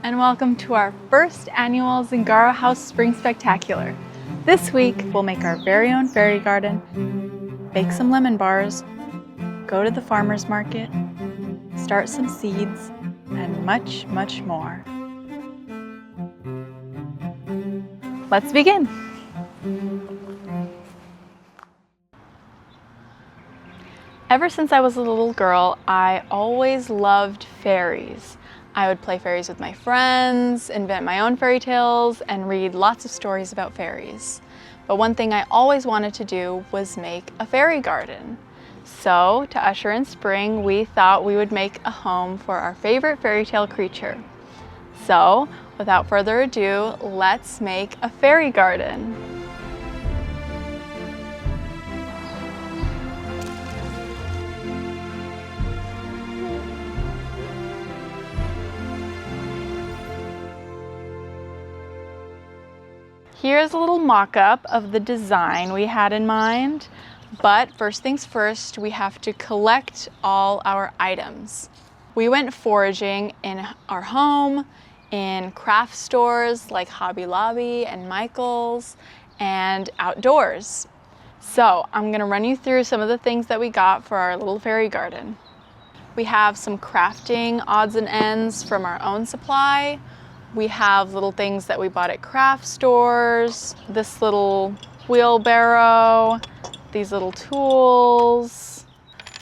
and welcome to our first annual Zingaro House Spring Spectacular. This week, we'll make our very own fairy garden, bake some lemon bars, go to the farmer's market, start some seeds, and much, much more. Let's begin. Ever since I was a little girl, I always loved fairies. I would play fairies with my friends, invent my own fairy tales, and read lots of stories about fairies. But one thing I always wanted to do was make a fairy garden. So, to usher in spring, we thought we would make a home for our favorite fairy tale creature. So, without further ado, let's make a fairy garden. Here's a little mock-up of the design we had in mind, but first things first, we have to collect all our items. We went foraging in our home, in craft stores like Hobby Lobby and Michael's, and outdoors. So I'm gonna run you through some of the things that we got for our little fairy garden. We have some crafting odds and ends from our own supply. We have little things that we bought at craft stores, this little wheelbarrow, these little tools.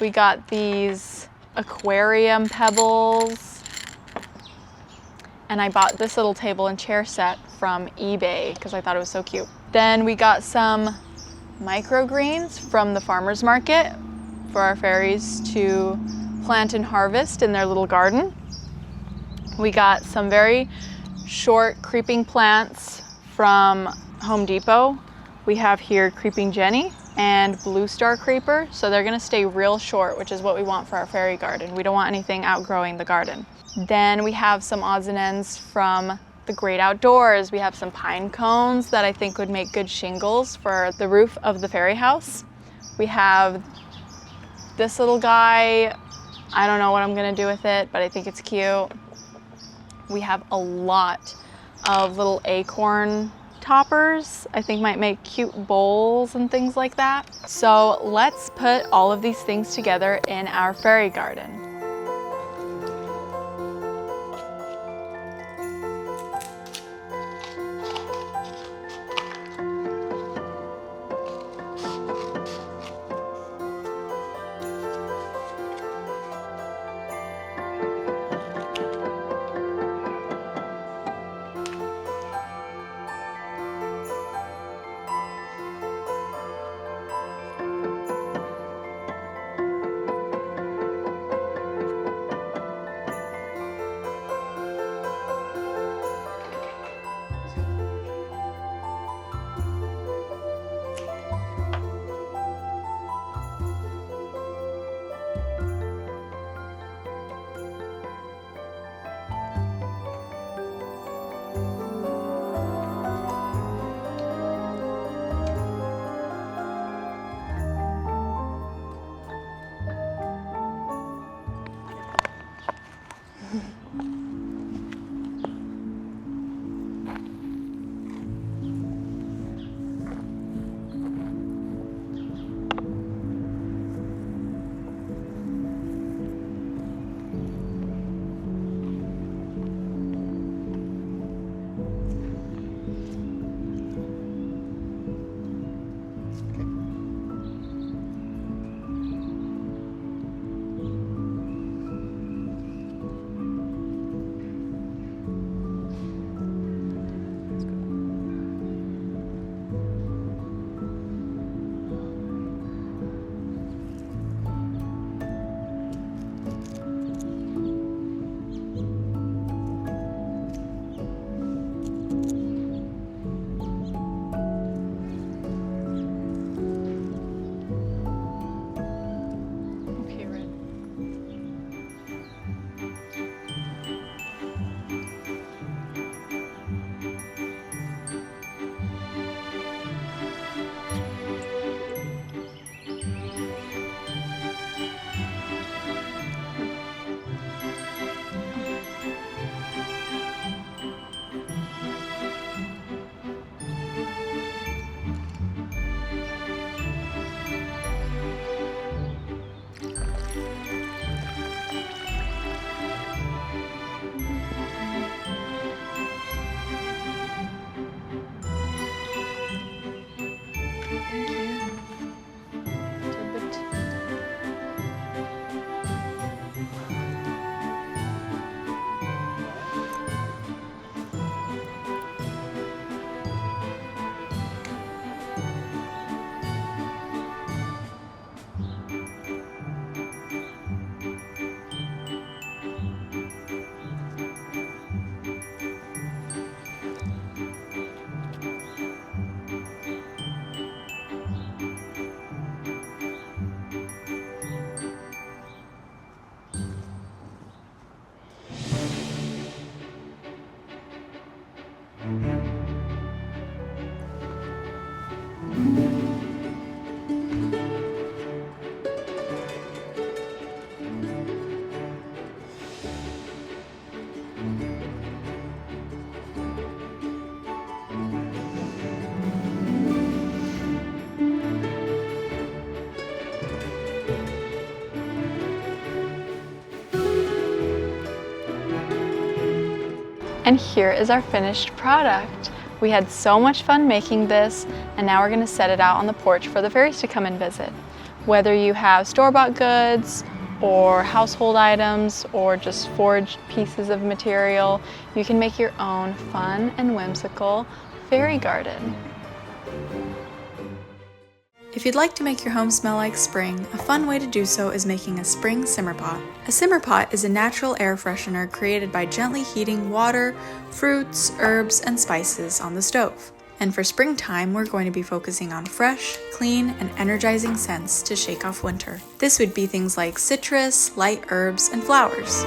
We got these aquarium pebbles. And I bought this little table and chair set from eBay because I thought it was so cute. Then we got some microgreens from the farmer's market for our fairies to plant and harvest in their little garden. We got some very short creeping plants from Home Depot. We have here Creeping Jenny and Blue Star Creeper, so they're gonna stay real short, which is what we want for our fairy garden. We don't want anything outgrowing the garden. Then we have some odds and ends from the great outdoors. We have some pine cones that I think would make good shingles for the roof of the fairy house. We have this little guy. I don't know what I'm gonna do with it, but I think it's cute. We have a lot of little acorn toppers. I think might make cute bowls and things like that. So let's put all of these things together in our fairy garden. And here is our finished product. We had so much fun making this, and now we're gonna set it out on the porch for the fairies to come and visit. Whether you have store-bought goods, or household items, or just forged pieces of material, you can make your own fun and whimsical fairy garden. If you'd like to make your home smell like spring, a fun way to do so is making a spring simmer pot. A simmer pot is a natural air freshener created by gently heating water, fruits, herbs, and spices on the stove. And for springtime, we're going to be focusing on fresh, clean, and energizing scents to shake off winter. This would be things like citrus, light herbs, and flowers.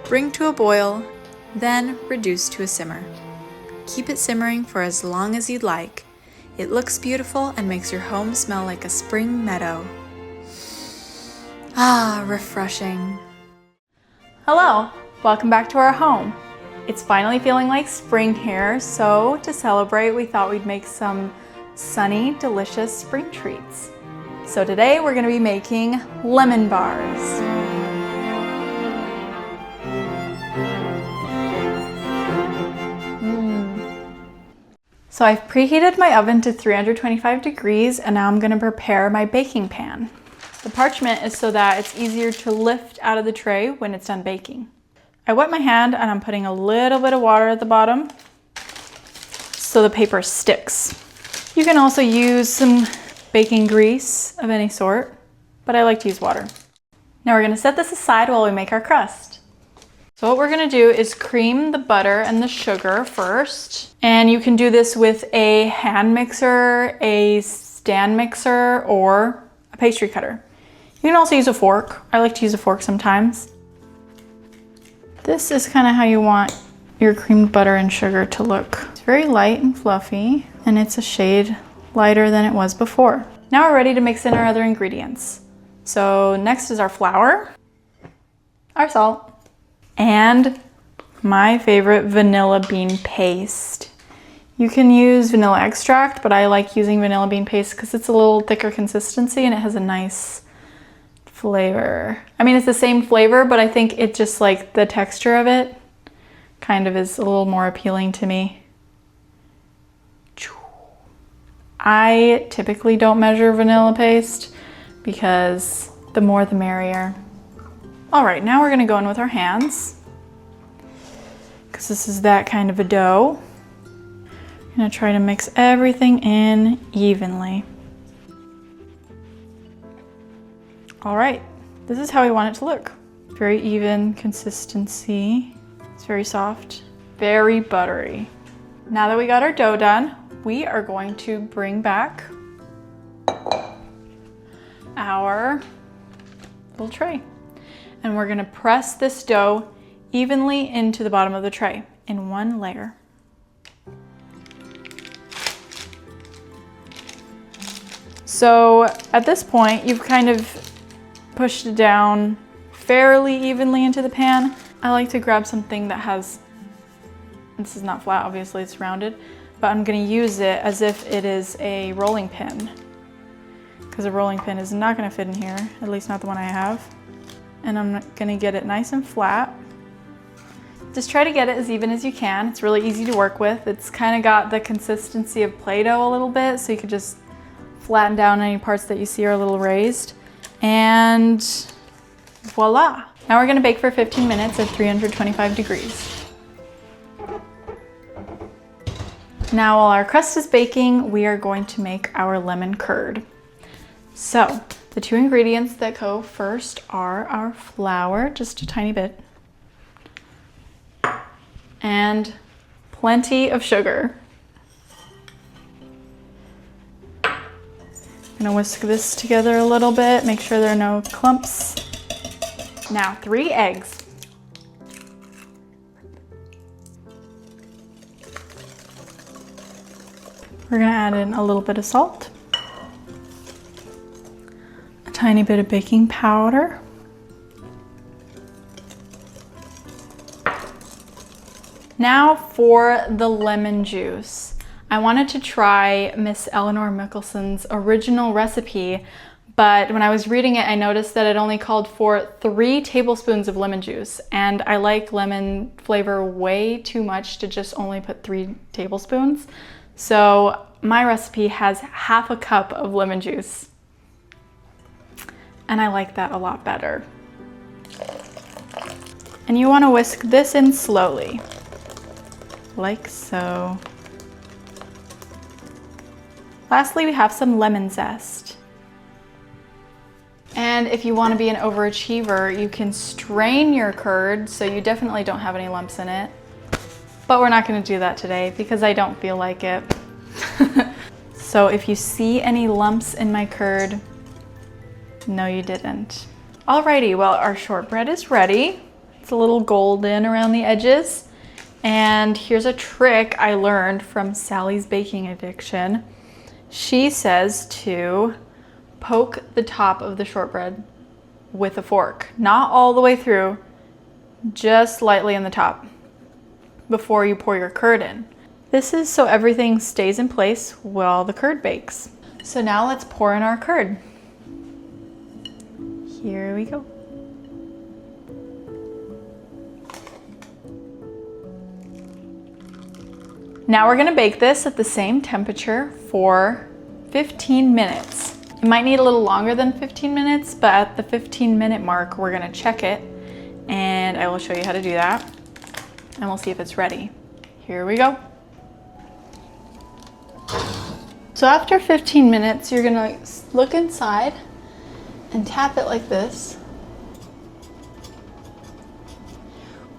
Bring to a boil, then reduce to a simmer. Keep it simmering for as long as you'd like. It looks beautiful and makes your home smell like a spring meadow. Ah, refreshing. Hello, welcome back to our home. It's finally feeling like spring here, so to celebrate, we thought we'd make some sunny, delicious spring treats. So today we're gonna be making lemon bars. So I've preheated my oven to 325 degrees and now I'm gonna prepare my baking pan. The parchment is so that it's easier to lift out of the tray when it's done baking. I wet my hand and I'm putting a little bit of water at the bottom so the paper sticks. You can also use some baking grease of any sort, but I like to use water. Now we're gonna set this aside while we make our crust. So what we're gonna do is cream the butter and the sugar first. And you can do this with a hand mixer, a stand mixer, or a pastry cutter. You can also use a fork. I like to use a fork sometimes. This is kind of how you want your creamed butter and sugar to look. It's very light and fluffy, and it's a shade lighter than it was before. Now we're ready to mix in our other ingredients. So next is our flour, our salt, and my favorite vanilla bean paste. You can use vanilla extract, but I like using vanilla bean paste because it's a little thicker consistency and it has a nice flavor. I mean, it's the same flavor, but I think it just like the texture of it kind of is a little more appealing to me. I typically don't measure vanilla paste because the more the merrier. All right, now we're gonna go in with our hands because this is that kind of a dough. I'm gonna try to mix everything in evenly. All right, this is how we want it to look. Very even consistency. It's very soft, very buttery. Now that we got our dough done, we are going to bring back our little tray. And we're gonna press this dough evenly into the bottom of the tray in one layer. So at this point, you've kind of pushed it down fairly evenly into the pan. I like to grab something that has, this is not flat, obviously it's rounded, but I'm gonna use it as if it is a rolling pin, because a rolling pin is not gonna fit in here, at least not the one I have. And I'm gonna get it nice and flat. Just try to get it as even as you can. It's really easy to work with. It's kind of got the consistency of Play-Doh a little bit, so you could just flatten down any parts that you see are a little raised. And voila. Now we're gonna bake for 15 minutes at 325 degrees. Now while our crust is baking, we are going to make our lemon curd. So the two ingredients that go first are our flour, just a tiny bit, and plenty of sugar. I'm gonna whisk this together a little bit, make sure there are no clumps. Now 3 eggs. We're gonna add in a little bit of salt, a tiny bit of baking powder, now for the lemon juice. I wanted to try Miss Eleanor Mickelson's original recipe, but when I was reading it, I noticed that it only called for 3 tablespoons of lemon juice, and I like lemon flavor way too much to just only put 3 tablespoons. So my recipe has half a cup of lemon juice, and I like that a lot better. And you want to whisk this in slowly, like so. Lastly, we have some lemon zest. And if you want to be an overachiever, you can strain your curd so you definitely don't have any lumps in it. But we're not going to do that today because I don't feel like it. So if you see any lumps in my curd, no you didn't. Alrighty, well our shortbread is ready. It's a little golden around the edges. And here's a trick I learned from Sally's Baking Addiction. She says to poke the top of the shortbread with a fork. Not all the way through, just lightly in the top before you pour your curd in. This is so everything stays in place while the curd bakes. So now let's pour in our curd. Here we go. Now we're gonna bake this at the same temperature for 15 minutes. It might need a little longer than 15 minutes, but at the 15-minute mark, we're gonna check it, and I will show you how to do that, and we'll see if it's ready. Here we go. So after 15 minutes, you're gonna look inside and tap it like this.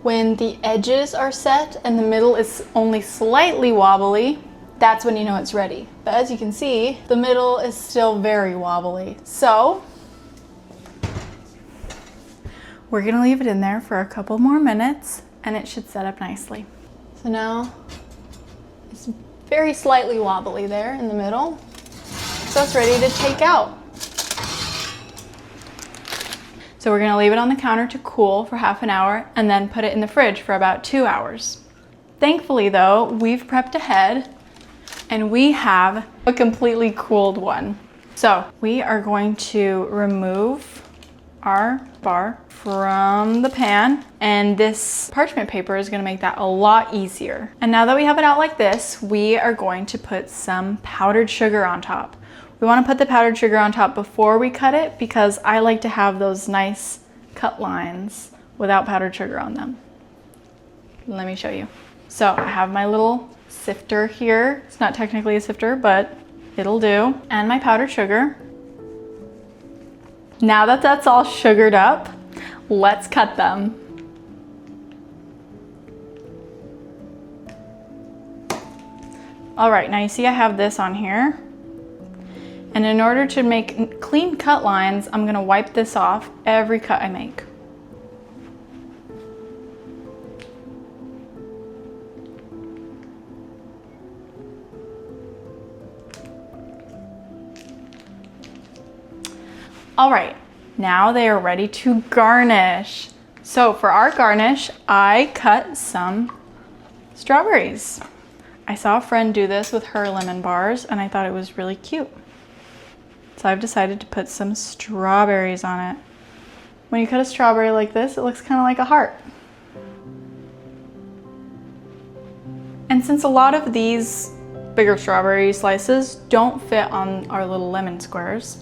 When the edges are set and the middle is only slightly wobbly, that's when you know it's ready. But as you can see, the middle is still very wobbly. So we're gonna leave it in there for a couple more minutes and it should set up nicely. So now it's very slightly wobbly there in the middle. So it's ready to take out. So we're gonna leave it on the counter to cool for half an hour and then put it in the fridge for about 2 hours. Thankfully though, we've prepped ahead and we have a completely cooled one. So we are going to remove our bar from the pan, and this parchment paper is gonna make that a lot easier. And now that we have it out like this, we are going to put some powdered sugar on top. We wanna put the powdered sugar on top before we cut it because I like to have those nice cut lines without powdered sugar on them. Let me show you. So I have my little sifter here. It's not technically a sifter, but it'll do. And my powdered sugar. Now that that's all sugared up, let's cut them. All right, now you see I have this on here. And in order to make clean cut lines, I'm gonna wipe this off every cut I make. All right, now they are ready to garnish. So for our garnish, I cut some strawberries. I saw a friend do this with her lemon bars and I thought it was really cute. So I've decided to put some strawberries on it. When you cut a strawberry like this, it looks kind of like a heart. And since a lot of these bigger strawberry slices don't fit on our little lemon squares,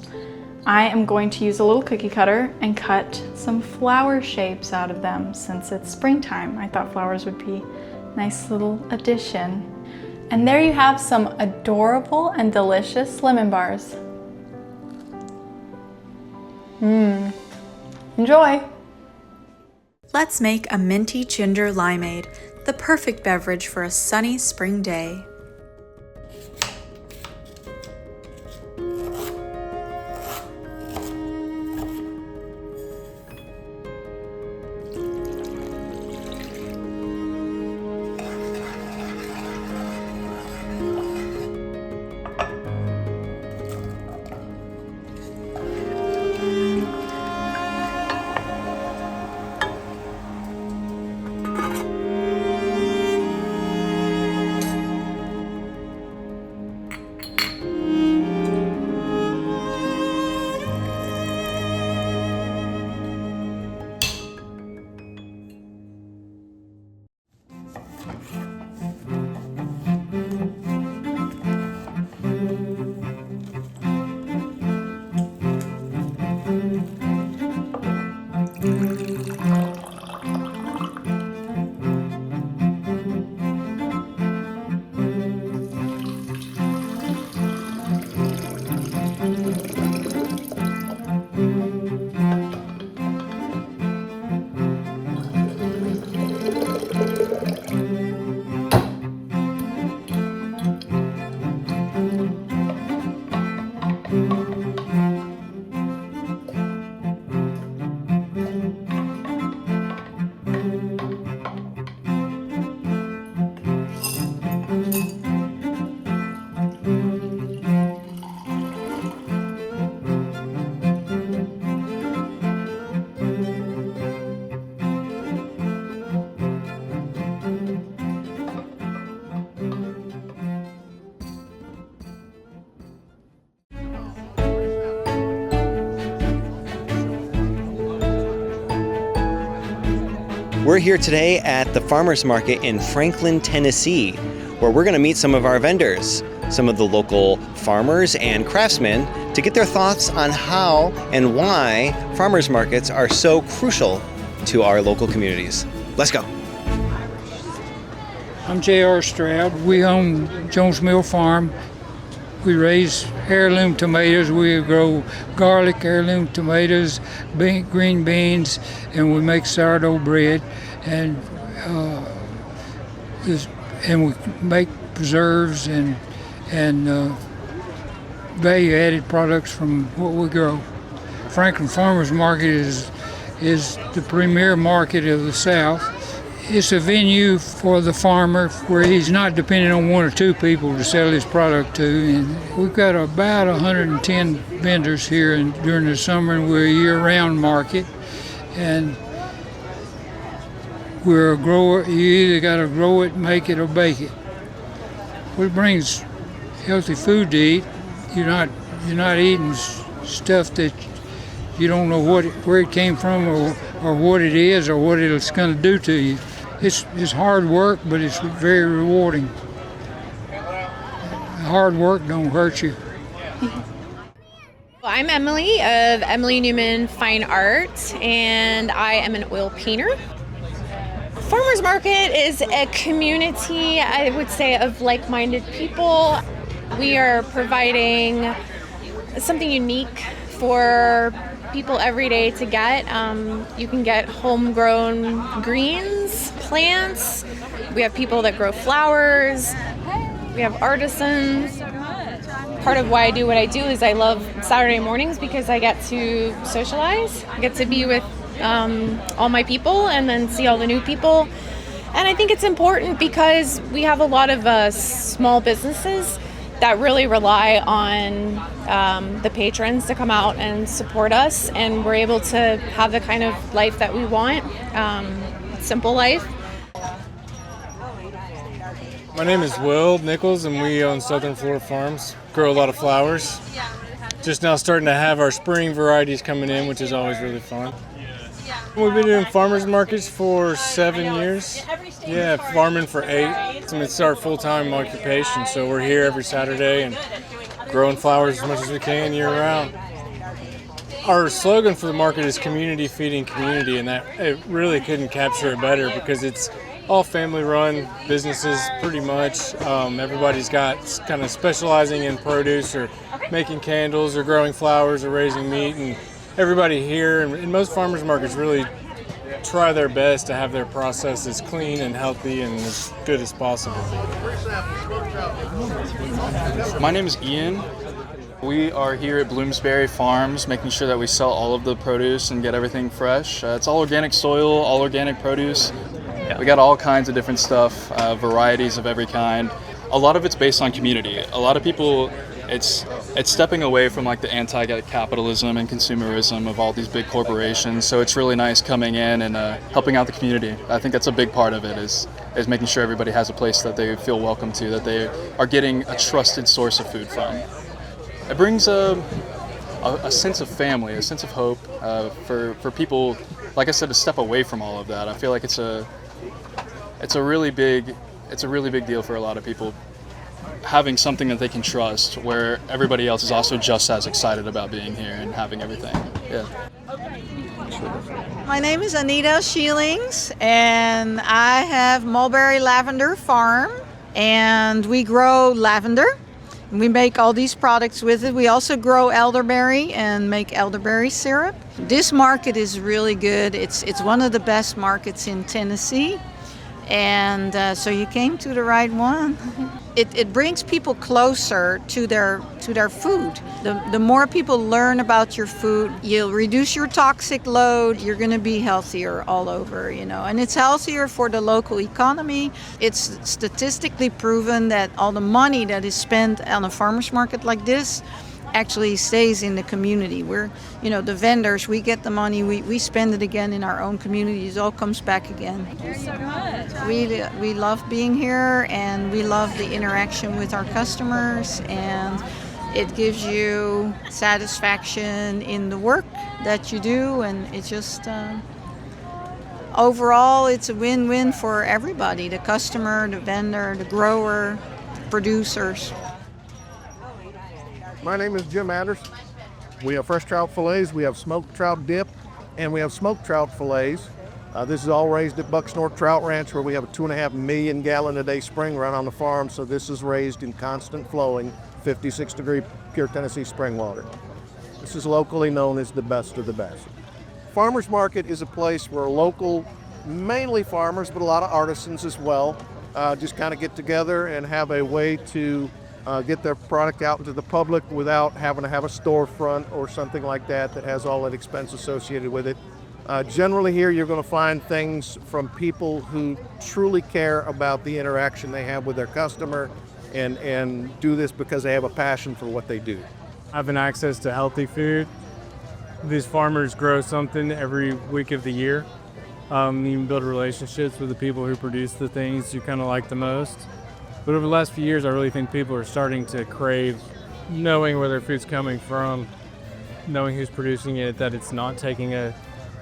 I am going to use a little cookie cutter and cut some flower shapes out of them since it's springtime. I thought flowers would be a nice little addition. And there you have some adorable and delicious lemon bars. Enjoy! Let's make a minty ginger limeade, the perfect beverage for a sunny spring day. We're here today at the Farmers Market in Franklin, Tennessee, where we're going to meet some of our vendors, some of the local farmers and craftsmen, to get their thoughts on how and why farmers markets are so crucial to our local communities. Let's go. I'm J.R. Stroud. We own Jones Mill Farm. We raise heirloom tomatoes. We grow garlic, heirloom tomatoes, green beans, and we make sourdough bread. And we make preserves and value-added products from what we grow. Franklin Farmers Market is the premier market of the South. It's a venue for the farmer where he's not depending on one or two people to sell his product to. And we've got about 110 vendors here during the summer, and we're a year-round market. And we're a grower. You either got to grow it, make it, or bake it. What brings healthy food to eat, you're not eating stuff that you don't know where it came from or what it is or what it's going to do to you. It's hard work, but it's very rewarding. Hard work don't hurt you. Well, I'm Emily of Lemony Lemon Fine Art, and I am an oil painter. Farmers Market is a community, I would say, of like-minded people. We are providing something unique for people every day to get. You can get homegrown greens, plants. We have people that grow flowers. We have artisans. Part of why I do what I do is I love Saturday mornings because I get to socialize. I get to be with all my people and then see all the new people. And I think it's important because we have a lot of small businesses that really rely on the patrons to come out and support us, and we're able to have the kind of life that we want, simple life. My name is Will Nichols, and we own Southern Florida Farms. Grow a lot of flowers. Just now starting to have our spring varieties coming in, which is always really fun. We've been doing farmers markets for 7 years. Yeah, farming for 8. It's our full-time occupation, so we're here every Saturday and growing flowers as much as we can year-round. Our slogan for the market is community feeding community, and that it really couldn't capture it better because it's all family-run businesses pretty much. Everybody's got kind of specializing in produce or making candles or growing flowers or raising meat, and everybody here and most farmers markets really try their best to have their process as clean and healthy and as good as possible. My name is Ian. We are here at Bloomsbury Farms, making sure that we sell all of the produce and get everything fresh. It's all organic soil, all organic produce. We got all kinds of different stuff, varieties of every kind. A lot of it's based on community. A lot of people It's stepping away from like the anti-capitalism and consumerism of all these big corporations. So it's really nice coming in and helping out the community. I think that's a big part of it is making sure everybody has a place that they feel welcome to, that they are getting a trusted source of food from. It brings a sense of family, a sense of hope for people, like I said, to step away from all of that. I feel like it's a really big deal for a lot of people, having something that they can trust where everybody else is also just as excited about being here and having everything. Yeah. My name is Anita Sheelings, and I have Mulberry Lavender Farm, and we grow lavender. We make all these products with it. We also grow elderberry and make elderberry syrup. This market is really good. It's one of the best markets in Tennessee. And so you came to the right one. It brings people closer to their food. The more people learn about your food, you'll reduce your toxic load. You're going to be healthier all over, and it's healthier for the local economy. It's statistically proven that all the money that is spent on a farmer's market like this actually stays in the community. We're, the vendors, we get the money, we spend it again in our own communities. It all comes back again. Thank you so much. We love being here, and we love the interaction with our customers, and it gives you satisfaction in the work that you do, and it's just overall it's a win-win for everybody, the customer, the vendor, the grower, the producers. My name is Jim Adders. We have fresh trout fillets, we have smoked trout dip, and we have smoked trout fillets. This is all raised at Bucks North Trout Ranch, where we have a 2.5 million gallon a day spring run on the farm. So this is raised in constant flowing, 56 degree pure Tennessee spring water. This is locally known as the best of the best. Farmers Market is a place where local, mainly farmers, but a lot of artisans as well, just kind of get together and have a way to get their product out into the public without having to have a storefront or something like that has all that expense associated with it. Generally here you're going to find things from people who truly care about the interaction they have with their customer and do this because they have a passion for what they do. Having access to healthy food. These farmers grow something every week of the year. You can build relationships with the people who produce the things you kind of like the most. But over the last few years, I really think people are starting to crave knowing where their food's coming from, knowing who's producing it, that it's not taking a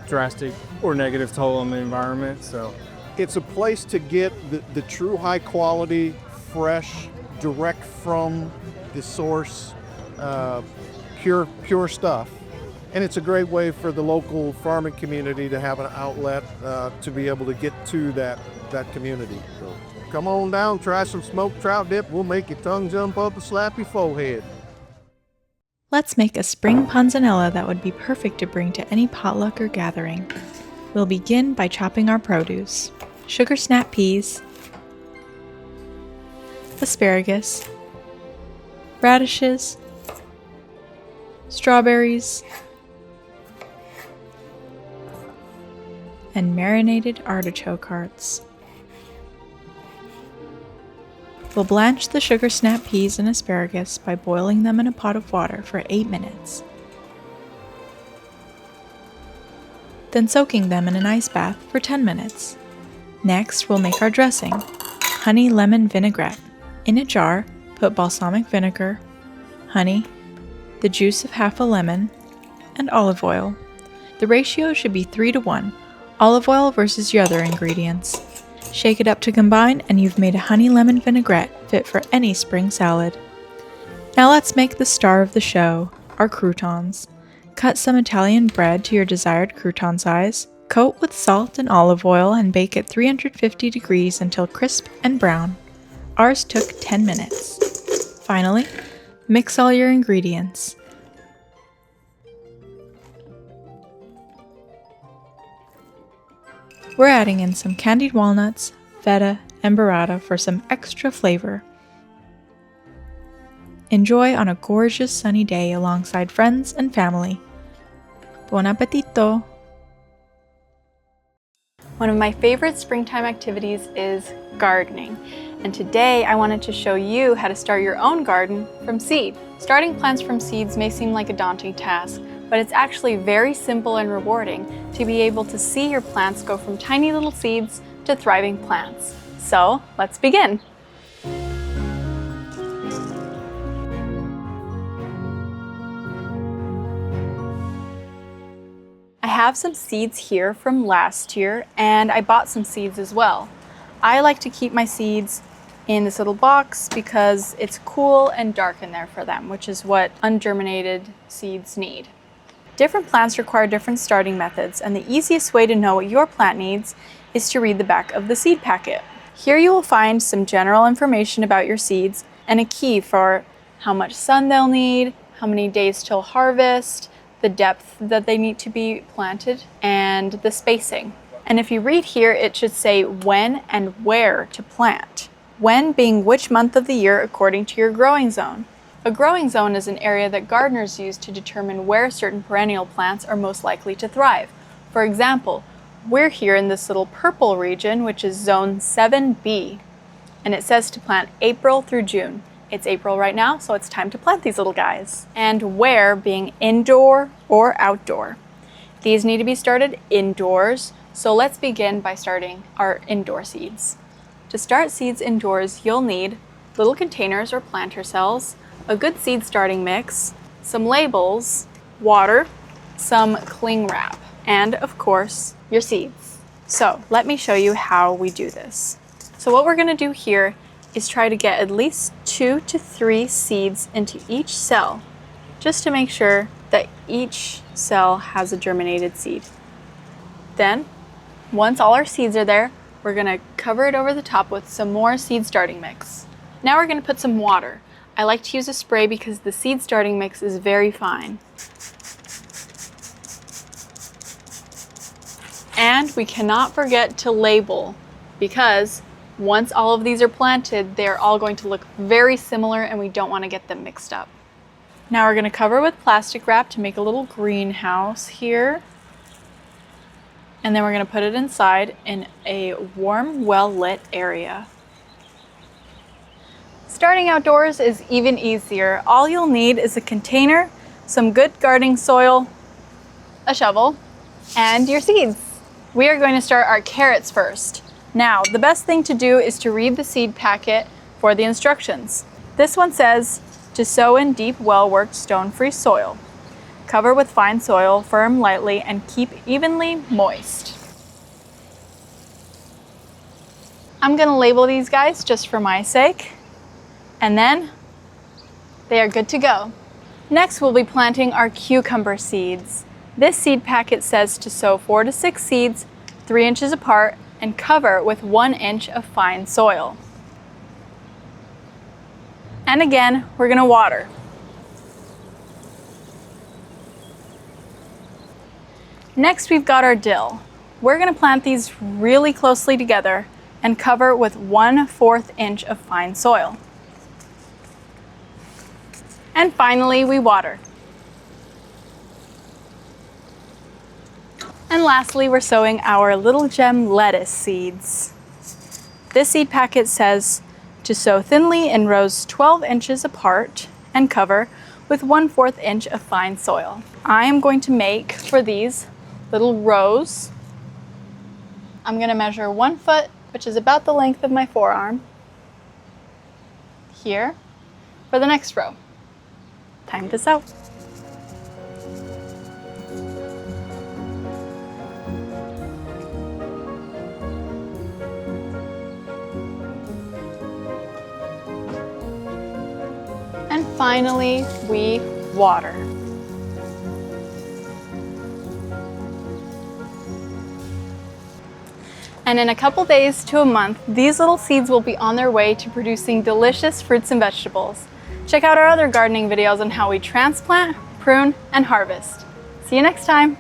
drastic or negative toll on the environment. So it's a place to get the true high quality, fresh, direct from the source, pure stuff. And it's a great way for the local farming community to have an outlet to be able to get to that community. So come on down, try some smoked trout dip. We'll make your tongue jump up and slap your forehead. Let's make a spring panzanella that would be perfect to bring to any potluck or gathering. We'll begin by chopping our produce: sugar snap peas, asparagus, radishes, strawberries, and marinated artichoke hearts. We'll blanch the sugar snap peas and asparagus by boiling them in a pot of water for 8 minutes. Then soaking them in an ice bath for 10 minutes. Next, we'll make our dressing: honey lemon vinaigrette. In a jar, put balsamic vinegar, honey, the juice of half a lemon, and olive oil. The ratio should be 3-to-1, olive oil versus your other ingredients. Shake it up to combine, and you've made a honey lemon vinaigrette fit for any spring salad. Now let's make the star of the show, our croutons. Cut some Italian bread to your desired crouton size, coat with salt and olive oil, and bake at 350 degrees until crisp and brown. Ours took 10 minutes. Finally, mix all your ingredients. We're adding in some candied walnuts, feta, and burrata for some extra flavor. Enjoy on a gorgeous sunny day alongside friends and family. Buon appetito! One of my favorite springtime activities is gardening. And today I wanted to show you how to start your own garden from seed. Starting plants from seeds may seem like a daunting task, but it's actually very simple and rewarding to be able to see your plants go from tiny little seeds to thriving plants. So let's begin. I have some seeds here from last year, and I bought some seeds as well. I like to keep my seeds in this little box because it's cool and dark in there for them, which is what ungerminated seeds need. Different plants require different starting methods, and the easiest way to know what your plant needs is to read the back of the seed packet. Here you will find some general information about your seeds and a key for how much sun they'll need, how many days till harvest, the depth that they need to be planted, and the spacing. And if you read here, it should say when and where to plant. When being which month of the year according to your growing zone. A growing zone is an area that gardeners use to determine where certain perennial plants are most likely to thrive. For example, we're here in this little purple region, which is zone 7B, and it says to plant April through June. It's April right now, so it's time to plant these little guys. And where being indoor or outdoor. These need to be started indoors, so let's begin by starting our indoor seeds. To start seeds indoors, you'll need little containers or planter cells, a good seed starting mix, some labels, water, some cling wrap, and of course, your seeds. So let me show you how we do this. So what we're gonna do here is try to get at least 2 to 3 seeds into each cell, just to make sure that each cell has a germinated seed. Then, once all our seeds are there, we're gonna cover it over the top with some more seed starting mix. Now we're gonna put some water. I like to use a spray because the seed starting mix is very fine. And we cannot forget to label, because once all of these are planted, they're all going to look very similar and we don't want to get them mixed up. Now we're going to cover with plastic wrap to make a little greenhouse here. And then we're going to put it inside in a warm, well-lit area. Starting outdoors is even easier. All you'll need is a container, some good gardening soil, a shovel, and your seeds. We are going to start our carrots first. Now, the best thing to do is to read the seed packet for the instructions. This one says to sow in deep, well-worked, stone-free soil. Cover with fine soil, firm lightly, and keep evenly moist. I'm gonna label these guys just for my sake, and then they are good to go. Next, we'll be planting our cucumber seeds. This seed packet says to sow 4 to 6 seeds, 3 inches apart, and cover with 1 inch of fine soil. And again, we're gonna water. Next, we've got our dill. We're gonna plant these really closely together and cover with 1/4 inch of fine soil. And finally, we water. And lastly, we're sowing our little gem lettuce seeds. This seed packet says to sow thinly in rows 12 inches apart and cover with 1/4 inch of fine soil. I am going to make for these little rows. I'm going to measure 1 foot, which is about the length of my forearm, here for the next row. Time to sow. And finally, we water. And in a couple days to a month, these little seeds will be on their way to producing delicious fruits and vegetables. Check out our other gardening videos on how we transplant, prune, and harvest. See you next time.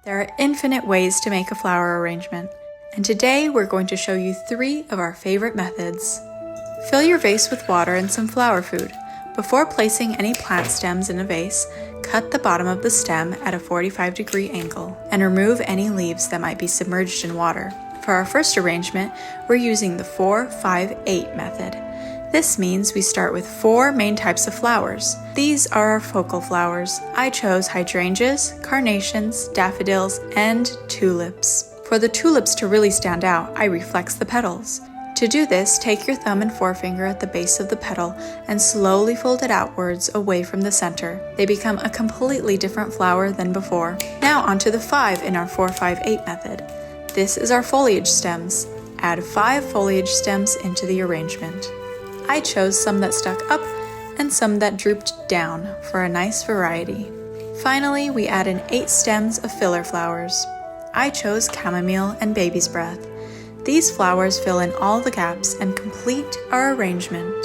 There are infinite ways to make a flower arrangement, and today we're going to show you 3 of our favorite methods. Fill your vase with water and some flower food. Before placing any plant stems in a vase, cut the bottom of the stem at a 45-degree angle and remove any leaves that might be submerged in water. For our first arrangement, we're using the 4-5-8 method. This means we start with 4 main types of flowers. These are our focal flowers. I chose hydrangeas, carnations, daffodils, and tulips. For the tulips to really stand out, I reflex the petals. To do this, take your thumb and forefinger at the base of the petal and slowly fold it outwards away from the center. They become a completely different flower than before. Now onto the 5 in our 4-5-8 method. This is our foliage stems. Add 5 foliage stems into the arrangement. I chose some that stuck up and some that drooped down for a nice variety. Finally, we add in 8 stems of filler flowers. I chose chamomile and baby's breath. These flowers fill in all the gaps and complete our arrangement.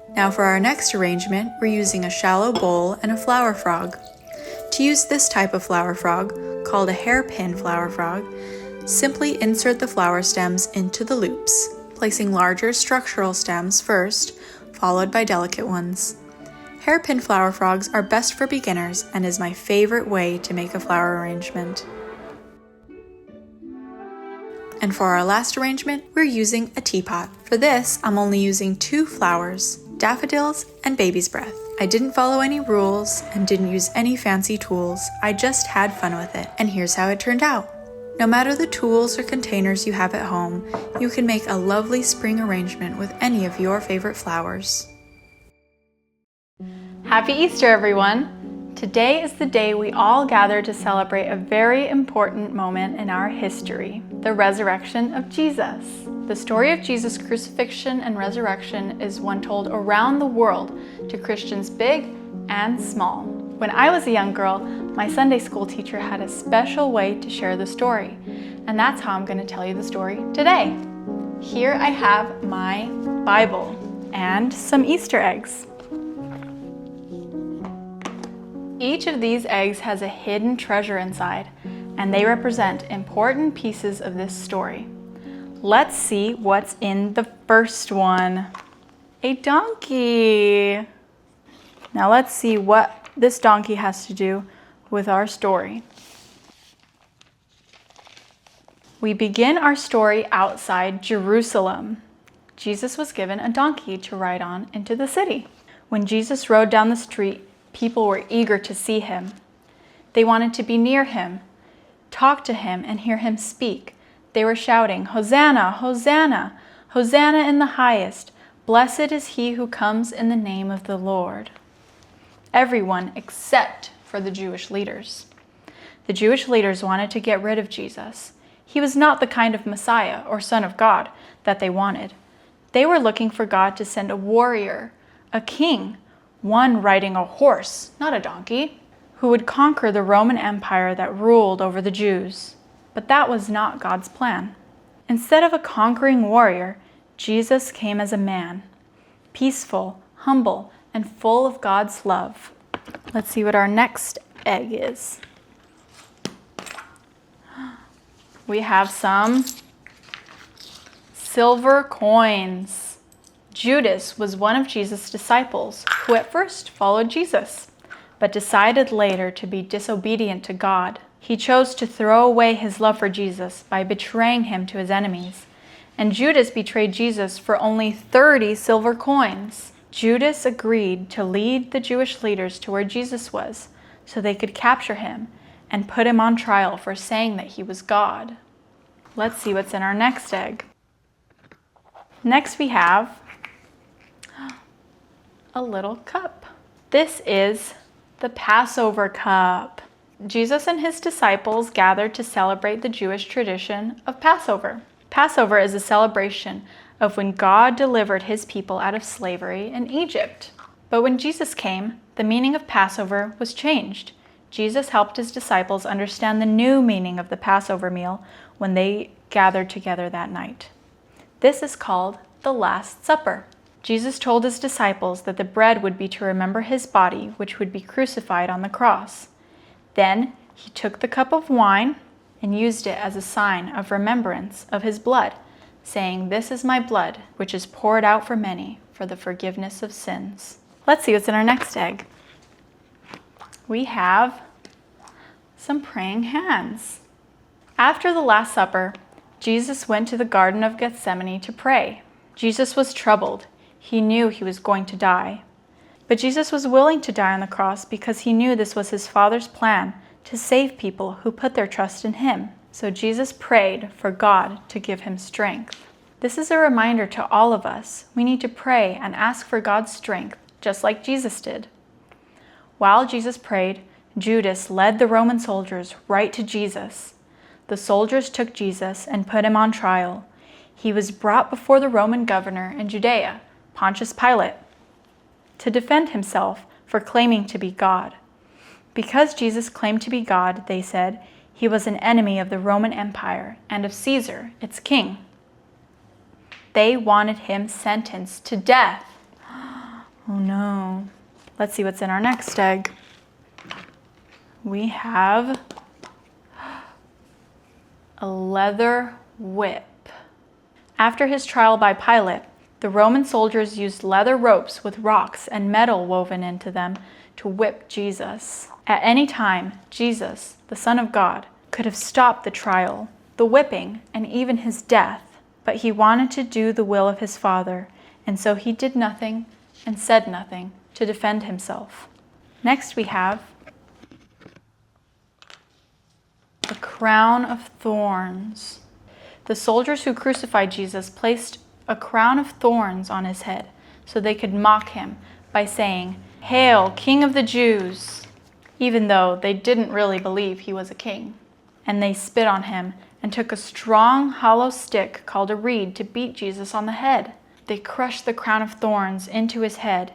Now for our next arrangement, we're using a shallow bowl and a flower frog. To use this type of flower frog, called a hairpin flower frog, simply insert the flower stems into the loops, placing larger structural stems first, followed by delicate ones. Hairpin flower frogs are best for beginners and is my favorite way to make a flower arrangement. And for our last arrangement, we're using a teapot. For this, I'm only using 2 flowers, daffodils and baby's breath. I didn't follow any rules and didn't use any fancy tools. I just had fun with it, and here's how it turned out. No matter the tools or containers you have at home, you can make a lovely spring arrangement with any of your favorite flowers. Happy Easter, everyone! Today is the day we all gather to celebrate a very important moment in our history, the resurrection of Jesus. The story of Jesus' crucifixion and resurrection is one told around the world to Christians big and small. When I was a young girl, my Sunday school teacher had a special way to share the story, and that's how I'm going to tell you the story today. Here I have my Bible and some Easter eggs. Each of these eggs has a hidden treasure inside, and they represent important pieces of this story. Let's see what's in the first one. A donkey. Now let's see what this donkey has to do with our story. We begin our story outside Jerusalem. Jesus was given a donkey to ride on into the city. When Jesus rode down the street, people were eager to see him. They wanted to be near him, talk to him, and hear him speak. They were shouting, "Hosanna, Hosanna, Hosanna in the highest. Blessed is he who comes in the name of the Lord." Everyone except for the Jewish leaders. The Jewish leaders wanted to get rid of Jesus. He was not the kind of Messiah or Son of God that they wanted. They were looking for God to send a warrior, a king, one riding a horse, not a donkey, who would conquer the Roman Empire that ruled over the Jews. But that was not God's plan. Instead of a conquering warrior, Jesus came as a man, peaceful, humble, and full of God's love. Let's see what our next egg is. We have some silver coins. Judas was one of Jesus' disciples who at first followed Jesus, but decided later to be disobedient to God. He chose to throw away his love for Jesus by betraying him to his enemies. And Judas betrayed Jesus for only 30 silver coins. Judas agreed to lead the Jewish leaders to where Jesus was so they could capture him and put him on trial for saying that he was God. Let's see what's in our next egg. Next we have a little cup. This is the Passover cup. Jesus and his disciples gathered to celebrate the Jewish tradition of Passover. Passover is a celebration of when God delivered his people out of slavery in Egypt. But when Jesus came, the meaning of Passover was changed. Jesus helped his disciples understand the new meaning of the Passover meal when they gathered together that night. This is called the Last Supper. Jesus told his disciples that the bread would be to remember his body, which would be crucified on the cross. Then he took the cup of wine and used it as a sign of remembrance of his blood saying, "This is my blood, which is poured out for many for the forgiveness of sins." Let's see what's in our next egg. We have some praying hands. After the Last Supper, Jesus went to the Garden of Gethsemane to pray. Jesus was troubled. He knew he was going to die. But Jesus was willing to die on the cross because he knew this was his Father's plan to save people who put their trust in him. So Jesus prayed for God to give him strength. This is a reminder to all of us. We need to pray and ask for God's strength, just like Jesus did. While Jesus prayed, Judas led the Roman soldiers right to Jesus. The soldiers took Jesus and put him on trial. He was brought before the Roman governor in Judea, Pontius Pilate, to defend himself for claiming to be God. Because Jesus claimed to be God, they said, he was an enemy of the Roman Empire and of Caesar, its king. They wanted him sentenced to death. Oh no. Let's see what's in our next egg. We have a leather whip. After his trial by Pilate, the Roman soldiers used leather ropes with rocks and metal woven into them to whip Jesus. At any time, Jesus, the Son of God, could have stopped the trial, the whipping, and even his death. But he wanted to do the will of his Father, and so he did nothing and said nothing to defend himself. Next we have the crown of thorns. The soldiers who crucified Jesus placed a crown of thorns on his head so they could mock him by saying, "Hail, King of the Jews," even though they didn't really believe he was a king. And they spit on him and took a strong hollow stick called a reed to beat Jesus on the head. They crushed the crown of thorns into his head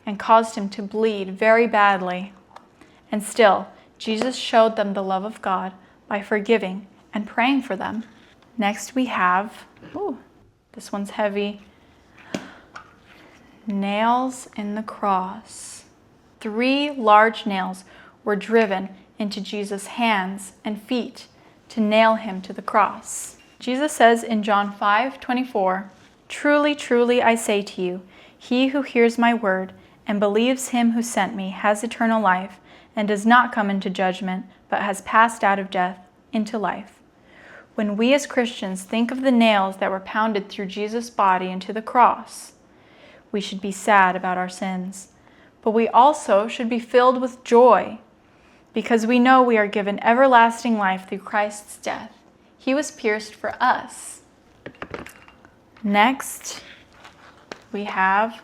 and caused him to bleed very badly. And still, Jesus showed them the love of God by forgiving and praying for them. Next we have, this one's heavy, nails in the cross. 3 large nails were driven into Jesus' hands and feet to nail him to the cross. Jesus says in John 5:24, "Truly, truly, I say to you, he who hears my word and believes him who sent me has eternal life and does not come into judgment, but has passed out of death into life." When we as Christians think of the nails that were pounded through Jesus' body into the cross, we should be sad about our sins, but we also should be filled with joy because we know we are given everlasting life through Christ's death. He was pierced for us. Next, we have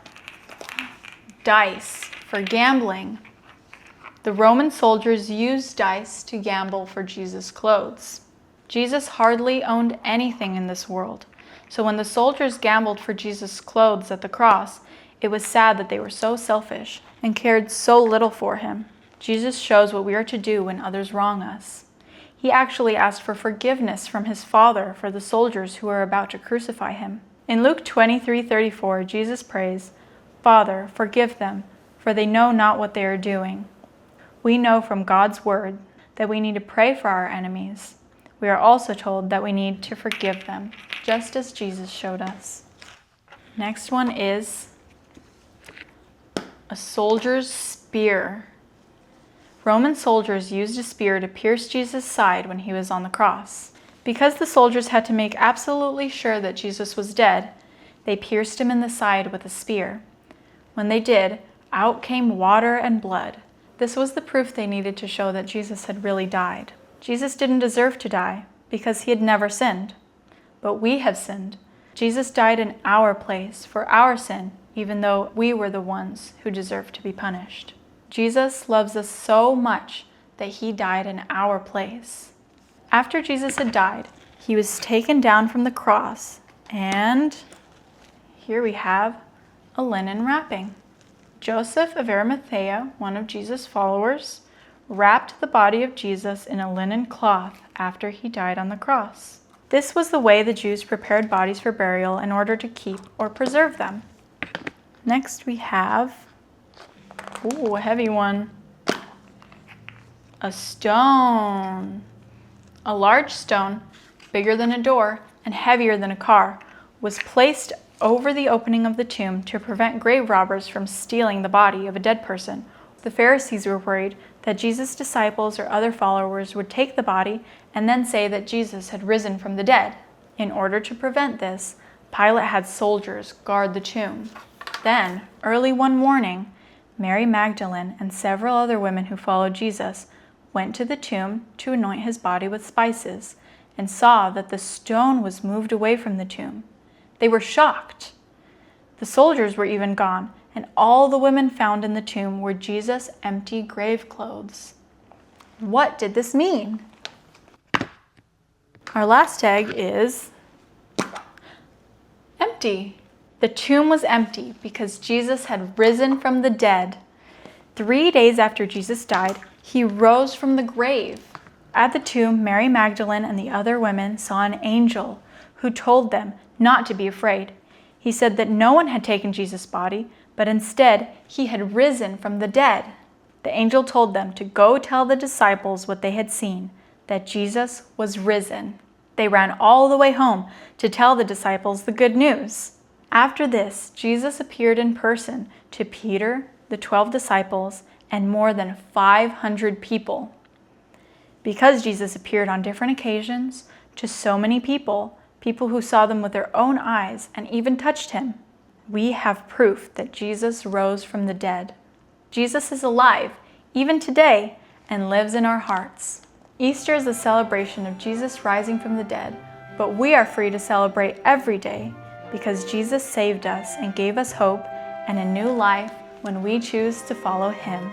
dice for gambling. The Roman soldiers used dice to gamble for Jesus' clothes. Jesus hardly owned anything in this world, so when the soldiers gambled for Jesus' clothes at the cross, it was sad that they were so selfish and cared so little for him. Jesus shows what we are to do when others wrong us. He actually asked for forgiveness from his Father for the soldiers who were about to crucify him. In Luke 23:34, Jesus prays, "Father, forgive them, for they know not what they are doing." We know from God's word that we need to pray for our enemies. We are also told that we need to forgive them, just as Jesus showed us. Next one is a soldier's spear. Roman soldiers used a spear to pierce Jesus' side when he was on the cross. Because the soldiers had to make absolutely sure that Jesus was dead, they pierced him in the side with a spear. When they did, out came water and blood. This was the proof they needed to show that Jesus had really died. Jesus didn't deserve to die because he had never sinned. But we have sinned. Jesus died in our place for our sin, even though we were the ones who deserved to be punished. Jesus loves us so much that he died in our place. After Jesus had died, he was taken down from the cross, and here we have a linen wrapping. Joseph of Arimathea, one of Jesus' followers, wrapped the body of Jesus in a linen cloth after he died on the cross. This was the way the Jews prepared bodies for burial in order to keep or preserve them. Next we have, a heavy one, a stone. A large stone, bigger than a door, and heavier than a car, was placed over the opening of the tomb to prevent grave robbers from stealing the body of a dead person. The Pharisees were worried that Jesus' disciples or other followers would take the body and then say that Jesus had risen from the dead. In order to prevent this, Pilate had soldiers guard the tomb. Then, early one morning, Mary Magdalene and several other women who followed Jesus went to the tomb to anoint his body with spices and saw that the stone was moved away from the tomb. They were shocked. The soldiers were even gone, and all the women found in the tomb were Jesus' empty grave clothes. What did this mean? Our last tag is empty. The tomb was empty because Jesus had risen from the dead. 3 days after Jesus died, he rose from the grave. At the tomb, Mary Magdalene and the other women saw an angel who told them not to be afraid. He said that no one had taken Jesus' body, but instead he had risen from the dead. The angel told them to go tell the disciples what they had seen, that Jesus was risen. They ran all the way home to tell the disciples the good news. After this, Jesus appeared in person to Peter, the 12 disciples, and more than 500 people. Because Jesus appeared on different occasions to so many people who saw them with their own eyes and even touched him, we have proof that Jesus rose from the dead. Jesus is alive, even today, and lives in our hearts. Easter is a celebration of Jesus rising from the dead, but we are free to celebrate every day because Jesus saved us and gave us hope and a new life when we choose to follow him.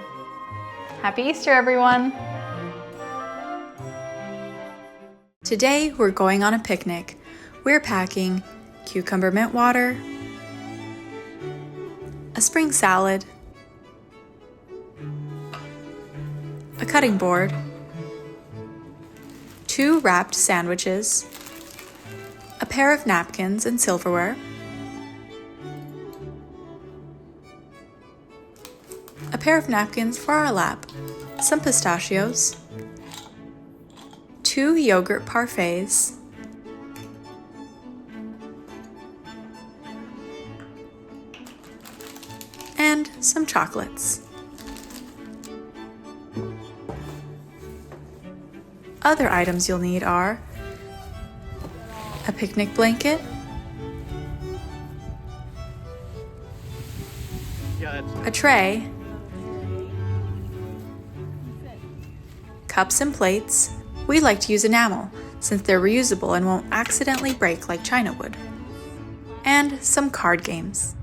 Happy Easter, everyone! Today, we're going on a picnic. We're packing cucumber mint water, a spring salad, a cutting board, 2 wrapped sandwiches, a pair of napkins and silverware, a pair of napkins for our lap, some pistachios, 2 yogurt parfaits, and some chocolates. Other items you'll need are a picnic blanket, a tray, cups and plates. We like to use enamel since they're reusable and won't accidentally break like china would, and some card games.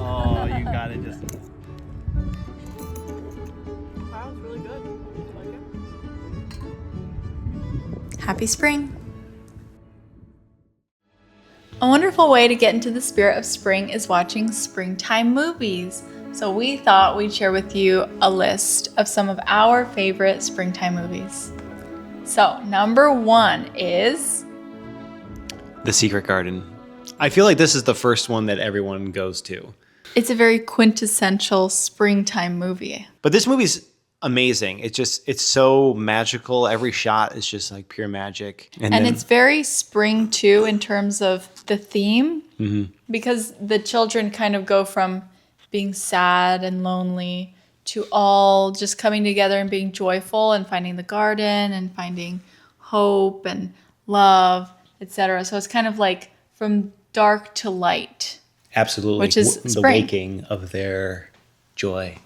Oh, you got it just. Happy spring! A wonderful way to get into the spirit of spring is watching springtime movies. So we thought we'd share with you a list of some of our favorite springtime movies. So number 1 is The Secret Garden. I feel like this is the first one that everyone goes to. It's a very quintessential springtime movie. But this movie's amazing. It's so magical. Every shot is just like pure magic. And it's very spring too in terms of the theme, because the children kind of go from being sad and lonely to all just coming together and being joyful and finding the garden and finding hope and love, etc. So it's kind of like from dark to light. Absolutely. Which is the spring. waking of their joy.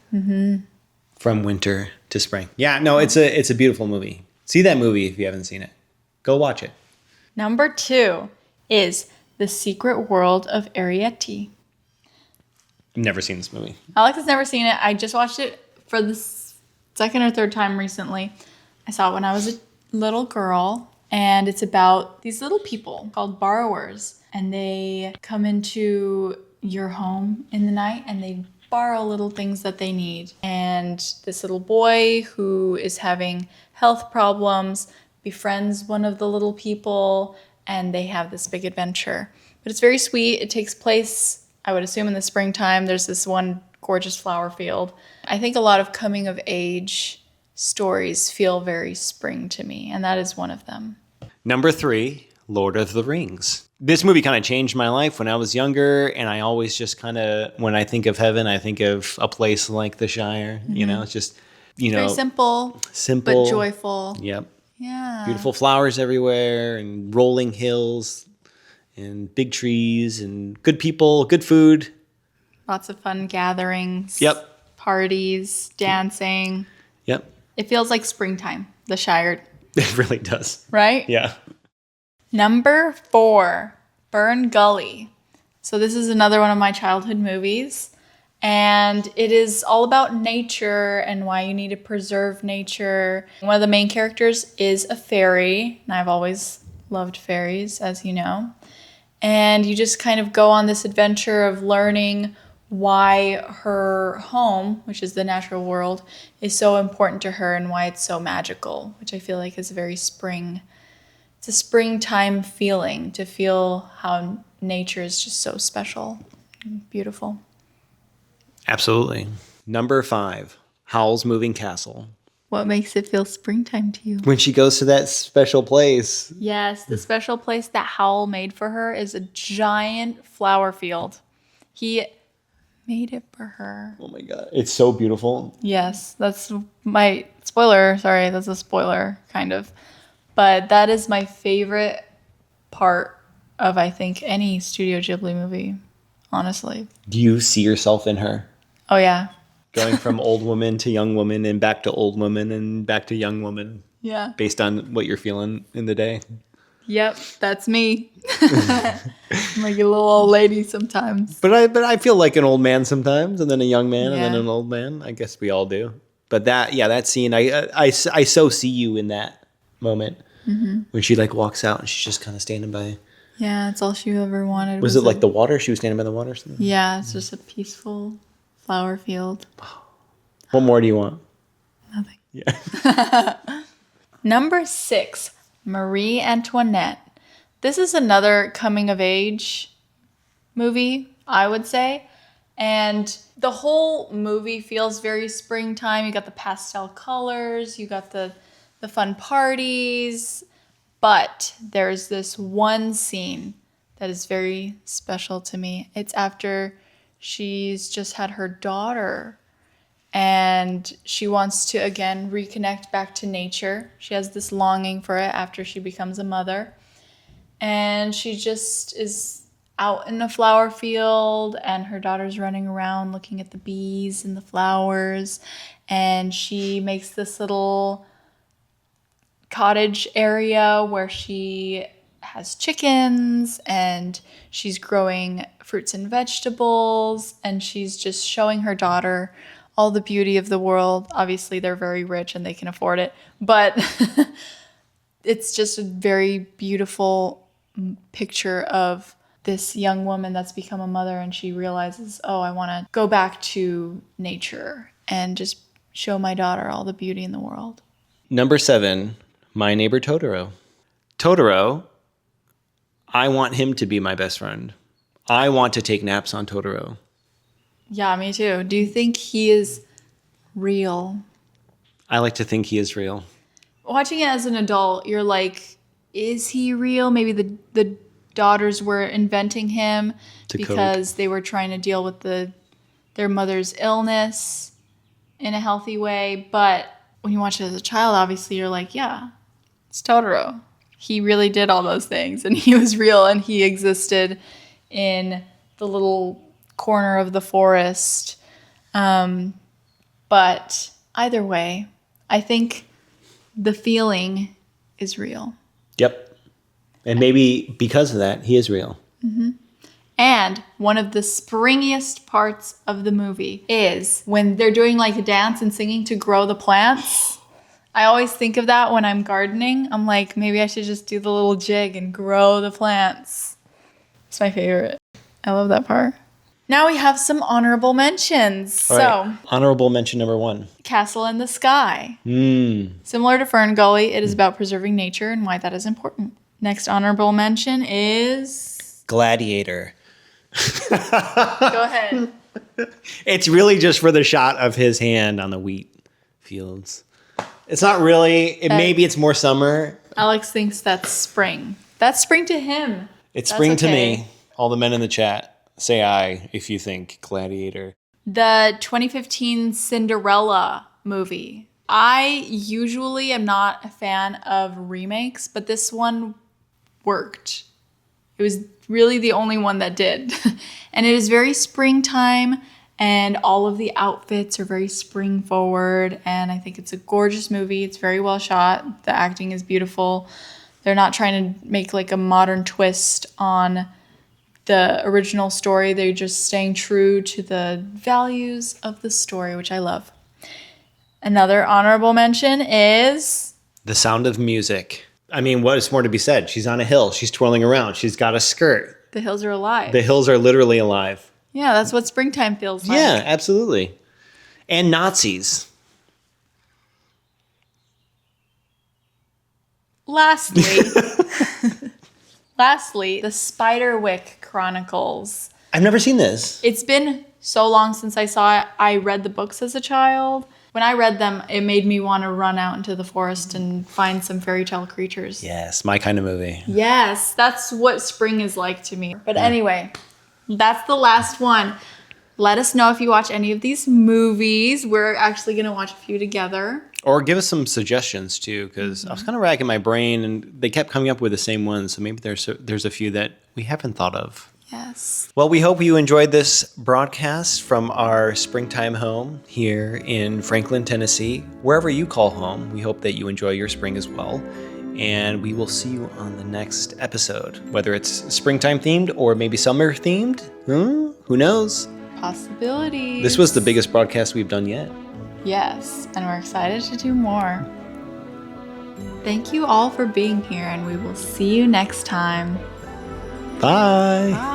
From winter to spring. Yeah, no, it's a beautiful movie. See that movie if you haven't seen it. Go watch it. Number 2 is The Secret World of Arrietty. Never seen this movie. Alex has never seen it. I just watched it for the second or third time recently. I saw it when I was a little girl, and it's about these little people called borrowers, and they come into your home in the night and they borrow little things that they need. And this little boy who is having health problems befriends one of the little people, and they have this big adventure. But it's very sweet. It takes place, I would assume, in the springtime. There's this one gorgeous flower field. I think a lot of coming of age stories feel very spring to me, and that is one of them. Number 3, Lord of the Rings. This movie kind of changed my life when I was younger, and I always just kind of, when I think of heaven, I think of a place like the Shire. You know, it's just, Very simple, but joyful. Yep. Yeah. Beautiful flowers everywhere, and rolling hills, and big trees, and good people, good food. Lots of fun gatherings. Yep. Parties, dancing. Yep. It feels like springtime, the Shire. It really does. Right? Yeah. Number 4, Fern Gully. So this is another one of my childhood movies. And it is all about nature and why you need to preserve nature. One of the main characters is a fairy, and I've always loved fairies, as you know. And you just kind of go on this adventure of learning why her home, which is the natural world, is so important to her and why it's so magical, which I feel like is very spring. It's a springtime feeling, to feel how nature is just so special and beautiful. Absolutely. Number 5, Howl's Moving Castle. What makes it feel springtime to you? When she goes to that special place. Yes, the special place that Howl made for her is a giant flower field. He made it for her. Oh my God. It's so beautiful. Yes, that's my spoiler. Sorry, that's a spoiler, kind of. But that is my favorite part of, I think, any Studio Ghibli movie, honestly. Do you see yourself in her? Oh, yeah. Going from old woman to young woman and back to old woman and back to young woman. Yeah. Based on what you're feeling in the day. Yep, that's me. I'm like a little old lady sometimes. But I feel like an old man sometimes, and then a young man, and then Yeah. an old man. I guess we all do. But that scene, I so see you in that moment when she like walks out and she's just kind of standing by. Yeah, it's all she ever wanted. Was it like the water? She was standing by the water. Yeah, it's just a peaceful flower field. What more do you want? Nothing. Yeah. Number 6, Marie Antoinette. This is another coming of age movie, I would say. And the whole movie feels very springtime. You got the pastel colors, you got the fun parties. But there's this one scene that is very special to me. It's after she's just had her daughter, and she wants to, again, reconnect back to nature. She has this longing for it after she becomes a mother. And she just is out in a flower field, and her daughter's running around looking at the bees and the flowers. And she makes this little cottage area where she has chickens, and she's growing fruits and vegetables, and she's just showing her daughter all the beauty of the world. Obviously, they're very rich and they can afford it, but it's just a very beautiful picture of this young woman that's become a mother, and she realizes, oh, I want to go back to nature and just show my daughter all the beauty in the world. Number 7, My Neighbor Totoro. Totoro, I want him to be my best friend. I want to take naps on Totoro. Yeah, me too. Do you think he is real? I like to think he is real. Watching it as an adult, you're like, is he real? Maybe the daughters were inventing him because they were trying to deal with their mother's illness in a healthy way. But when you watch it as a child, obviously you're like, yeah, it's Totoro. He really did all those things, and he was real, and he existed in the little corner of the forest. But either way, I think the feeling is real. Yep. And maybe because of that, he is real. Mm-hmm. And one of the springiest parts of the movie is when they're doing like a dance and singing to grow the plants. I always think of that when I'm gardening. I'm like, maybe I should just do the little jig and grow the plants. It's my favorite. I love that part. Now we have some honorable mentions. All right. Honorable mention number 1. Castle in the Sky. Similar to Fern Gully, it is about preserving nature and why that is important. Next honorable mention is... Gladiator. Go ahead. It's really just for the shot of his hand on the wheat fields. It's not really, maybe it's more summer. Alex thinks that's spring. That's spring to him. It's spring to me. All the men in the chat, say aye if you think Gladiator. The 2015 Cinderella movie. I usually am not a fan of remakes, but this one worked. It was really the only one that did. And it is very springtime, and all of the outfits are very spring forward, and I think it's a gorgeous movie. It's very well shot. The acting is beautiful. They're not trying to make like a modern twist on the original story. They're just staying true to the values of the story, which I love. Another honorable mention is... The Sound of Music. I mean, what is more to be said? She's on a hill. She's twirling around. She's got a skirt. The hills are alive. The hills are literally alive. Yeah, that's what springtime feels like. Yeah, absolutely. And Nazis. Lastly, the Spiderwick Chronicles. I've never seen this. It's been so long since I saw it. I read the books as a child. When I read them, it made me want to run out into the forest and find some fairy tale creatures. Yes, my kind of movie. Yes, that's what spring is like to me. But anyway, that's the last one. Let us know if you watch any of these movies. We're actually going to watch a few together. Or give us some suggestions too, because I was kind of racking my brain and they kept coming up with the same ones. So maybe there's a few that we haven't thought of. Yes. Well, we hope you enjoyed this broadcast from our springtime home here in Franklin, Tennessee. Wherever you call home, we hope that you enjoy your spring as well. And we will see you on the next episode, whether it's springtime themed or maybe summer themed. Who knows? Possibilities. This was the biggest broadcast we've done yet. Yes, and we're excited to do more. Thank you all for being here, and we will see you next time. Bye.